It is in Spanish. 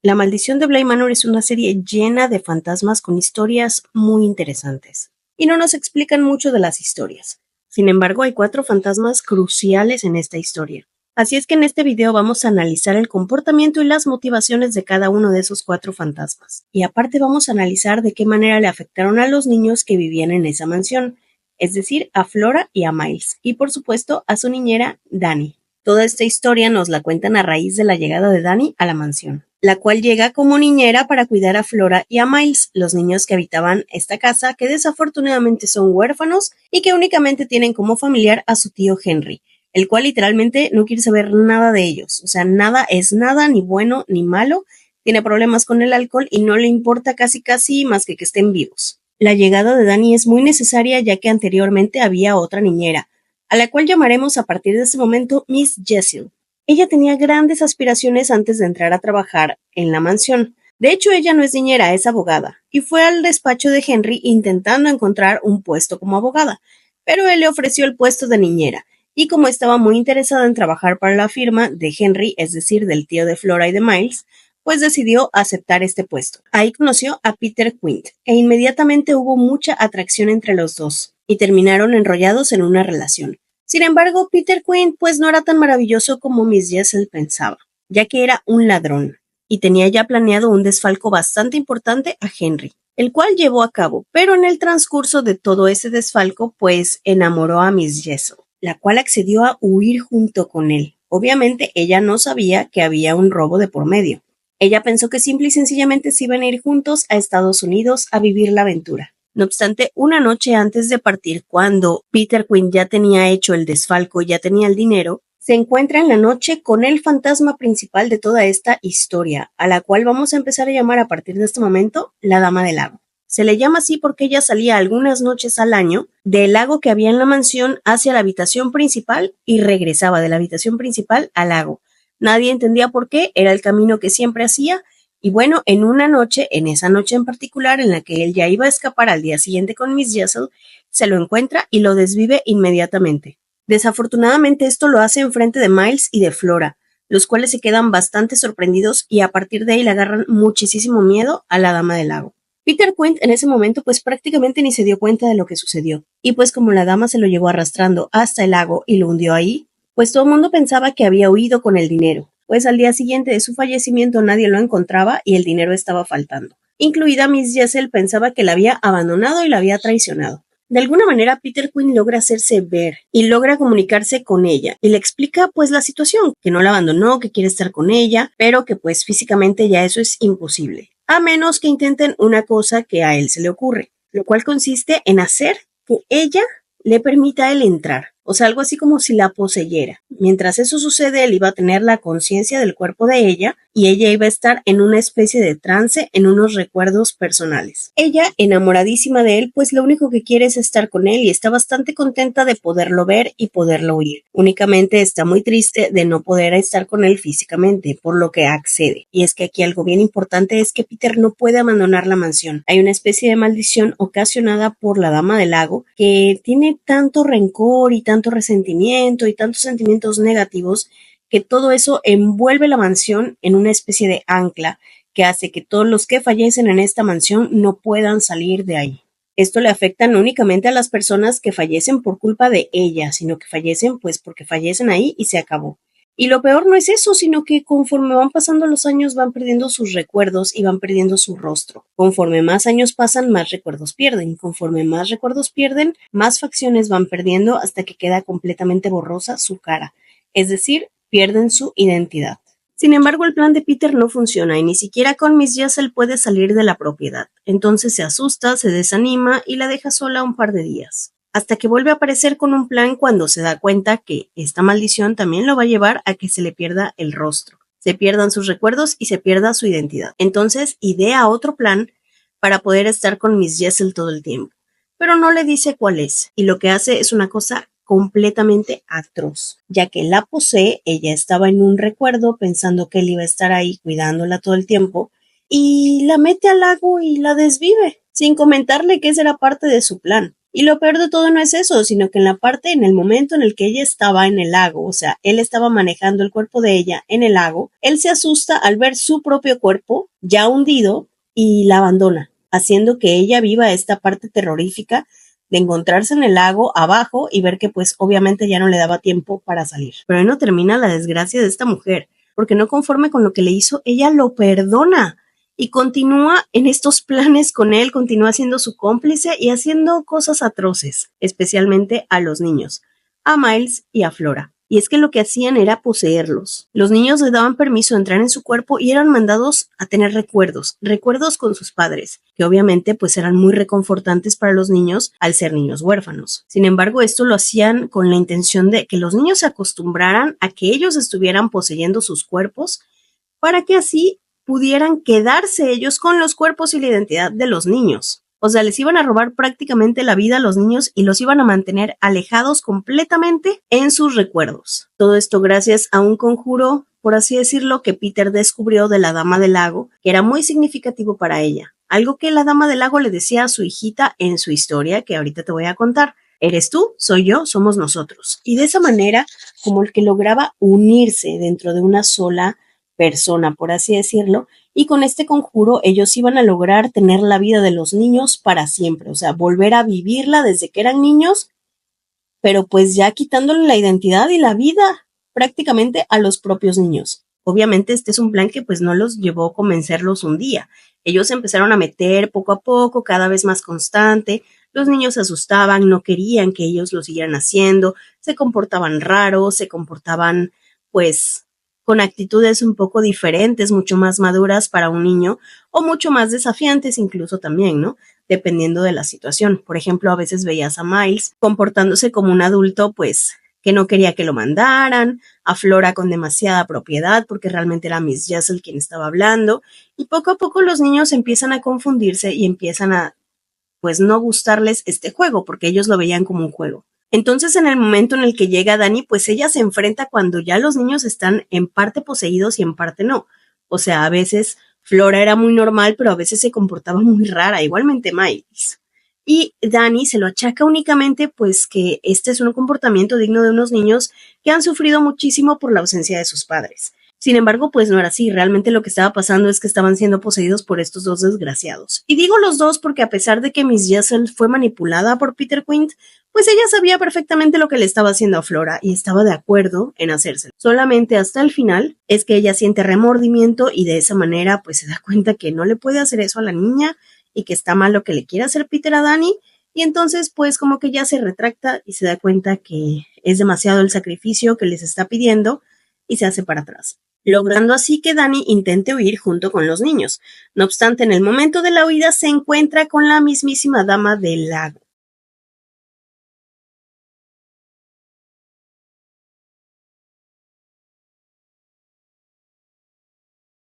La Maldición de Bly Manor es una serie llena de fantasmas con historias muy interesantes. Y no nos explican mucho de las historias. Sin embargo, hay 4 fantasmas cruciales en esta historia. Así es que en este video vamos a analizar el comportamiento y las motivaciones de cada uno de esos 4 fantasmas. Y aparte vamos a analizar de qué manera le afectaron a los niños que vivían en esa mansión, es decir, a Flora y a Miles, y por supuesto a su niñera Dani. Toda esta historia nos la cuentan a raíz de la llegada de Dani a la mansión, la cual llega como niñera para cuidar a Flora y a Miles, los niños que habitaban esta casa, que desafortunadamente son huérfanos y que únicamente tienen como familiar a su tío Henry, el cual literalmente no quiere saber nada de ellos, o sea, nada es nada, ni bueno ni malo, tiene problemas con el alcohol y no le importa casi más que estén vivos. La llegada de Dani es muy necesaria ya que anteriormente había otra niñera, a la cual llamaremos a partir de este momento Miss Jessel. Ella tenía grandes aspiraciones antes de entrar a trabajar en la mansión. De hecho, ella no es niñera, es abogada, y fue al despacho de Henry intentando encontrar un puesto como abogada, pero él le ofreció el puesto de niñera, y como estaba muy interesada en trabajar para la firma de Henry, es decir, del tío de Flora y de Miles, pues decidió aceptar este puesto. Ahí conoció a Peter Quint, e inmediatamente hubo mucha atracción entre los dos, y terminaron enrollados en una relación. Sin embargo, Peter Quint pues no era tan maravilloso como Miss Jessel pensaba, ya que era un ladrón, y tenía ya planeado un desfalco bastante importante a Henry, el cual llevó a cabo, pero en el transcurso de todo ese desfalco pues enamoró a Miss Jessel, la cual accedió a huir junto con él. Obviamente ella no sabía que había un robo de por medio. Ella pensó que simple y sencillamente se iban a ir juntos a Estados Unidos a vivir la aventura. No obstante, una noche antes de partir, cuando Peter Quint ya tenía hecho el desfalco y ya tenía el dinero, se encuentra en la noche con el fantasma principal de toda esta historia, a la cual vamos a empezar a llamar a partir de este momento la Dama del Lago. Se le llama así porque ella salía algunas noches al año del lago que había en la mansión hacia la habitación principal y regresaba de la habitación principal al lago. Nadie entendía por qué, era el camino que siempre hacía. Y bueno, en esa noche en particular, en la que él ya iba a escapar al día siguiente con Miss Jessel, se lo encuentra y lo desvive inmediatamente. Desafortunadamente esto lo hace enfrente de Miles y de Flora, los cuales se quedan bastante sorprendidos y a partir de ahí le agarran muchísimo miedo a la Dama del Lago. Peter Quint en ese momento pues prácticamente ni se dio cuenta de lo que sucedió, y pues como la dama se lo llevó arrastrando hasta el lago y lo hundió ahí, pues todo el mundo pensaba que había huido con el dinero, pues al día siguiente de su fallecimiento nadie lo encontraba y el dinero estaba faltando. Incluida Miss Jessel pensaba que la había abandonado y la había traicionado. De alguna manera Peter Quint logra hacerse ver y logra comunicarse con ella y le explica pues la situación, que no la abandonó, que quiere estar con ella, pero que pues físicamente ya eso es imposible, a menos que intenten una cosa que a él se le ocurre, lo cual consiste en hacer que ella le permita a él entrar, o sea, algo así como si la poseyera. Mientras eso sucede, él iba a tener la conciencia del cuerpo de ella y ella iba a estar en una especie de trance, en unos recuerdos personales. Ella, enamoradísima de él, pues lo único que quiere es estar con él y está bastante contenta de poderlo ver y poderlo oír. Únicamente está muy triste de no poder estar con él físicamente, por lo que accede. Y es que aquí algo bien importante es que Peter no puede abandonar la mansión. Hay una especie de maldición ocasionada por la Dama del Lago que tiene tanto rencor y tanto resentimiento y tantos sentimientos negativos que todo eso envuelve la mansión en una especie de ancla que hace que todos los que fallecen en esta mansión no puedan salir de ahí. Esto le afecta no únicamente a las personas que fallecen por culpa de ella, sino que fallecen pues porque fallecen ahí y se acabó. Y lo peor no es eso, sino que conforme van pasando los años van perdiendo sus recuerdos y van perdiendo su rostro. Conforme más años pasan, más recuerdos pierden. Conforme más recuerdos pierden, más facciones van perdiendo hasta que queda completamente borrosa su cara. Es decir, pierden su identidad. Sin embargo, el plan de Peter no funciona y ni siquiera con Miss Jessel puede salir de la propiedad. Entonces se asusta, se desanima y la deja sola un par de días, hasta que vuelve a aparecer con un plan cuando se da cuenta que esta maldición también lo va a llevar a que se le pierda el rostro, se pierdan sus recuerdos y se pierda su identidad. Entonces idea otro plan para poder estar con Miss Jessel todo el tiempo, pero no le dice cuál es, y lo que hace es una cosa completamente atroz, ya que la posee. Ella estaba en un recuerdo pensando que él iba a estar ahí cuidándola todo el tiempo, y la mete al lago y la desvive, sin comentarle que esa era parte de su plan. Y lo peor de todo no es eso, sino que en el momento en el que ella estaba en el lago, o sea, él estaba manejando el cuerpo de ella en el lago, él se asusta al ver su propio cuerpo ya hundido y la abandona, haciendo que ella viva esta parte terrorífica de encontrarse en el lago abajo y ver que pues obviamente ya no le daba tiempo para salir. Pero ahí no termina la desgracia de esta mujer, porque no conforme con lo que le hizo, ella lo perdona y continúa en estos planes con él, continúa siendo su cómplice y haciendo cosas atroces, especialmente a los niños, a Miles y a Flora. Y es que lo que hacían era poseerlos. Los niños les daban permiso de entrar en su cuerpo y eran mandados a tener recuerdos con sus padres, que obviamente pues eran muy reconfortantes para los niños al ser niños huérfanos. Sin embargo, esto lo hacían con la intención de que los niños se acostumbraran a que ellos estuvieran poseyendo sus cuerpos para que así pudieran quedarse ellos con los cuerpos y la identidad de los niños. O sea, les iban a robar prácticamente la vida a los niños y los iban a mantener alejados completamente en sus recuerdos. Todo esto gracias a un conjuro, por así decirlo, que Peter descubrió de la Dama del Lago, que era muy significativo para ella. Algo que la Dama del Lago le decía a su hijita en su historia, que ahorita te voy a contar. Eres tú, soy yo, somos nosotros. Y de esa manera, como el que lograba unirse dentro de una sola persona, por así decirlo, y con este conjuro ellos iban a lograr tener la vida de los niños para siempre, o sea, volver a vivirla desde que eran niños, pero pues ya quitándole la identidad y la vida prácticamente a los propios niños. Obviamente este es un plan que pues no los llevó a convencerlos un día. Ellos empezaron a meter poco a poco, cada vez más constante. Los niños se asustaban, no querían que ellos lo siguieran haciendo, se comportaban raros, se comportaban pues con actitudes un poco diferentes, mucho más maduras para un niño o mucho más desafiantes incluso también, ¿no? Dependiendo de la situación. Por ejemplo, a veces veías a Miles comportándose como un adulto, pues, que no quería que lo mandaran, a Flora con demasiada propiedad, porque realmente era Miss Jessel quien estaba hablando, y poco a poco los niños empiezan a confundirse y empiezan a, pues, no gustarles este juego, porque ellos lo veían como un juego. Entonces, en el momento en el que llega Dani, pues ella se enfrenta cuando ya los niños están en parte poseídos y en parte no. O sea, a veces Flora era muy normal, pero a veces se comportaba muy rara, igualmente Miles. Y Dani se lo achaca únicamente pues que este es un comportamiento digno de unos niños que han sufrido muchísimo por la ausencia de sus padres. Sin embargo, pues no era así. Realmente lo que estaba pasando es que estaban siendo poseídos por estos dos desgraciados. Y digo los dos porque a pesar de que Miss Jessel fue manipulada por Peter Quint, pues ella sabía perfectamente lo que le estaba haciendo a Flora y estaba de acuerdo en hacérselo. Solamente hasta el final es que ella siente remordimiento y de esa manera pues se da cuenta que no le puede hacer eso a la niña y que está mal lo que le quiere hacer Peter a Dani, y entonces pues como que ya se retracta y se da cuenta que es demasiado el sacrificio que les está pidiendo y se hace para atrás, logrando así que Dani intente huir junto con los niños. No obstante, en el momento de la huida se encuentra con la mismísima Dama del Lago,